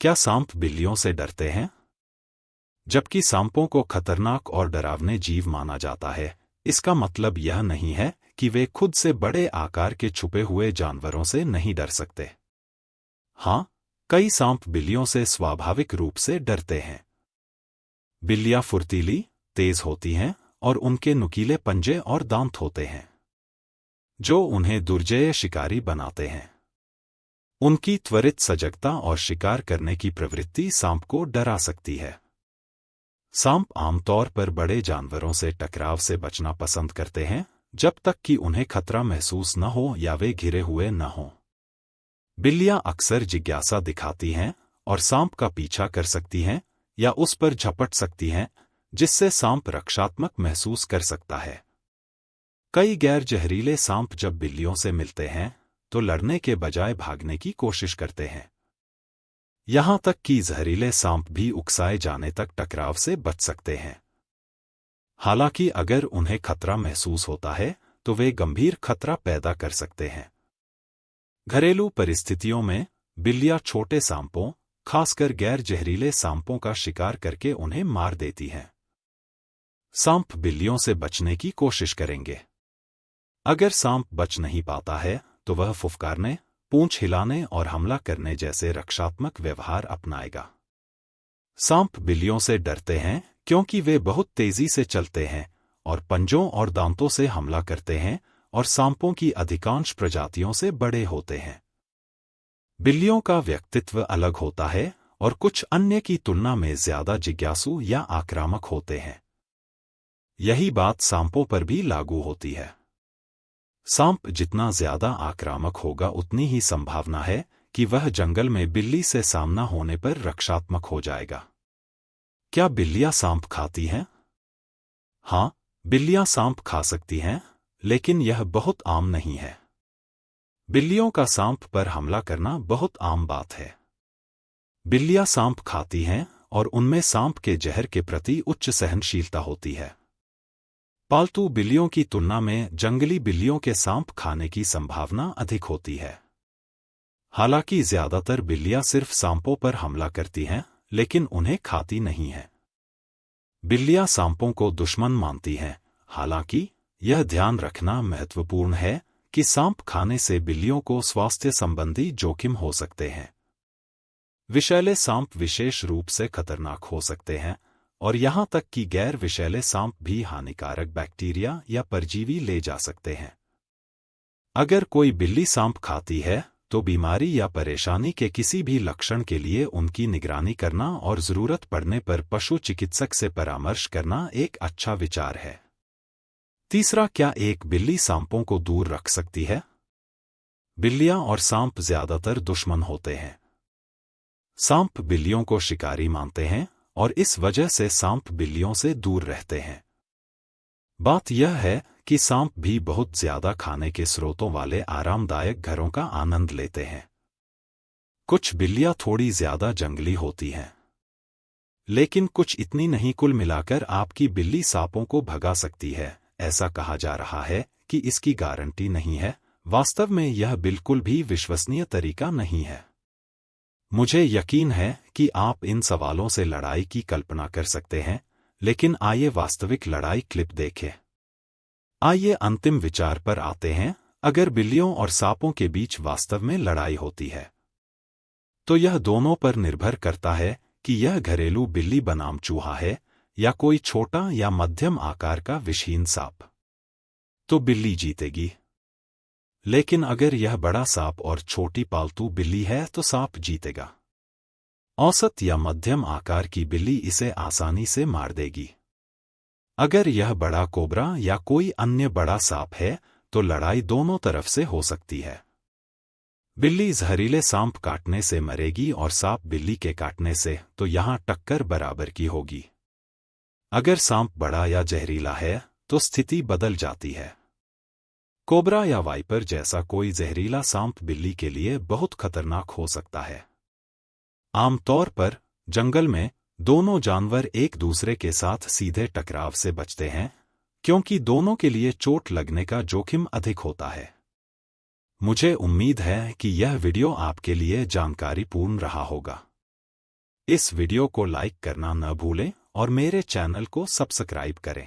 क्या सांप बिल्लियों से डरते हैं? जबकि सांपों को खतरनाक और डरावने जीव माना जाता है, इसका मतलब यह नहीं है कि वे खुद से बड़े आकार के छुपे हुए जानवरों से नहीं डर सकते। हाँ, कई सांप बिल्लियों से स्वाभाविक रूप से डरते हैं। बिल्लियां फुर्तीली, तेज होती हैं और उनके नुकीले पंजे और दांत होते हैं, जो उन्हें दुर्जय शिकारी बनाते हैं। उनकी त्वरित सजगता और शिकार करने की प्रवृत्ति सांप को डरा सकती है। सांप आमतौर पर बड़े जानवरों से टकराव से बचना पसंद करते हैं, जब तक कि उन्हें खतरा महसूस न हो या वे घिरे हुए न हों। बिल्लियां अक्सर जिज्ञासा दिखाती हैं और सांप का पीछा कर सकती हैं या उस पर झपट सकती हैं, जिससे सांप रक्षात्मक महसूस कर सकता है। कई गैर जहरीले सांप जब बिल्लियों से मिलते हैं तो लड़ने के बजाय भागने की कोशिश करते हैं। यहां तक कि जहरीले सांप भी उकसाए जाने तक टकराव से बच सकते हैं। हालांकि अगर उन्हें खतरा महसूस होता है तो वे गंभीर खतरा पैदा कर सकते हैं। घरेलू परिस्थितियों में बिल्लियां छोटे सांपों, खासकर गैर जहरीले सांपों का शिकार करके उन्हें मार देती हैं। सांप बिल्लियों से बचने की कोशिश करेंगे। अगर सांप बच नहीं पाता है तो वह फुफकारने, पूंछ हिलाने और हमला करने जैसे रक्षात्मक व्यवहार अपनाएगा। सांप बिल्लियों से डरते हैं क्योंकि वे बहुत तेजी से चलते हैं और पंजों और दांतों से हमला करते हैं और सांपों की अधिकांश प्रजातियों से बड़े होते हैं। बिल्लियों का व्यक्तित्व अलग होता है और कुछ अन्य की तुलना में ज्यादा जिज्ञासु या आक्रामक होते हैं। यही बात सांपों पर भी लागू होती है। सांप जितना ज्यादा आक्रामक होगा उतनी ही संभावना है कि वह जंगल में बिल्ली से सामना होने पर रक्षात्मक हो जाएगा। क्या बिल्लियां सांप खाती हैं? हाँ, बिल्लियां सांप खा सकती हैं, लेकिन यह बहुत आम नहीं है। बिल्लियों का सांप पर हमला करना बहुत आम बात है। बिल्लियां सांप खाती हैं और उनमें सांप के जहर के प्रति उच्च सहनशीलता होती है। पालतू बिल्लियों की तुलना में जंगली बिल्लियों के सांप खाने की संभावना अधिक होती है। हालांकि ज्यादातर बिल्लियां सिर्फ सांपों पर हमला करती हैं, लेकिन उन्हें खाती नहीं हैं। बिल्लियां सांपों को दुश्मन मानती हैं, हालांकि यह ध्यान रखना महत्वपूर्ण है कि सांप खाने से बिल्लियों को स्वास्थ्य संबंधी जोखिम हो सकते हैं। विषैले सांप विशेष रूप से खतरनाक हो सकते हैं और यहां तक कि गैर विषैले सांप भी हानिकारक बैक्टीरिया या परजीवी ले जा सकते हैं। अगर कोई बिल्ली सांप खाती है तो बीमारी या परेशानी के किसी भी लक्षण के लिए उनकी निगरानी करना और जरूरत पड़ने पर पशु चिकित्सक से परामर्श करना एक अच्छा विचार है। तीसरा, क्या एक बिल्ली सांपों को दूर रख सकती है? बिल्लियां और सांप ज्यादातर दुश्मन होते हैं। सांप बिल्लियों को शिकारी मानते हैं और इस वजह से सांप बिल्लियों से दूर रहते हैं। बात यह है कि सांप भी बहुत ज्यादा खाने के स्रोतों वाले आरामदायक घरों का आनंद लेते हैं। कुछ बिल्लियां थोड़ी ज्यादा जंगली होती हैं, लेकिन कुछ इतनी नहीं। कुल मिलाकर आपकी बिल्ली सांपों को भगा सकती है, ऐसा कहा जा रहा है कि इसकी गारंटी नहीं है। वास्तव में यह बिल्कुल भी विश्वसनीय तरीका नहीं है। मुझे यकीन है कि आप इन सवालों से लड़ाई की कल्पना कर सकते हैं, लेकिन आइए वास्तविक लड़ाई क्लिप देखें। आइए अंतिम विचार पर आते हैं। अगर बिल्लियों और सांपों के बीच वास्तव में लड़ाई होती है, तो यह दोनों पर निर्भर करता है कि यह घरेलू बिल्ली बनाम चूहा है या कोई छोटा या मध्यम आकार का विषहीन सांप। तो बिल्ली जीतेगी। लेकिन अगर यह बड़ा सांप और छोटी पालतू बिल्ली है तो सांप जीतेगा। औसत या मध्यम आकार की बिल्ली इसे आसानी से मार देगी। अगर यह बड़ा कोबरा या कोई अन्य बड़ा सांप है तो लड़ाई दोनों तरफ से हो सकती है। बिल्ली जहरीले सांप काटने से मरेगी और सांप बिल्ली के काटने से, तो यहां टक्कर बराबर की होगी। अगर सांप बड़ा या जहरीला है तो स्थिति बदल जाती है। कोबरा या वाइपर जैसा कोई जहरीला सांप बिल्ली के लिए बहुत खतरनाक हो सकता है। आमतौर पर जंगल में दोनों जानवर एक दूसरे के साथ सीधे टकराव से बचते हैं, क्योंकि दोनों के लिए चोट लगने का जोखिम अधिक होता है। मुझे उम्मीद है कि यह वीडियो आपके लिए जानकारीपूर्ण रहा होगा। इस वीडियो को लाइक करना न भूलें और मेरे चैनल को सब्सक्राइब करें।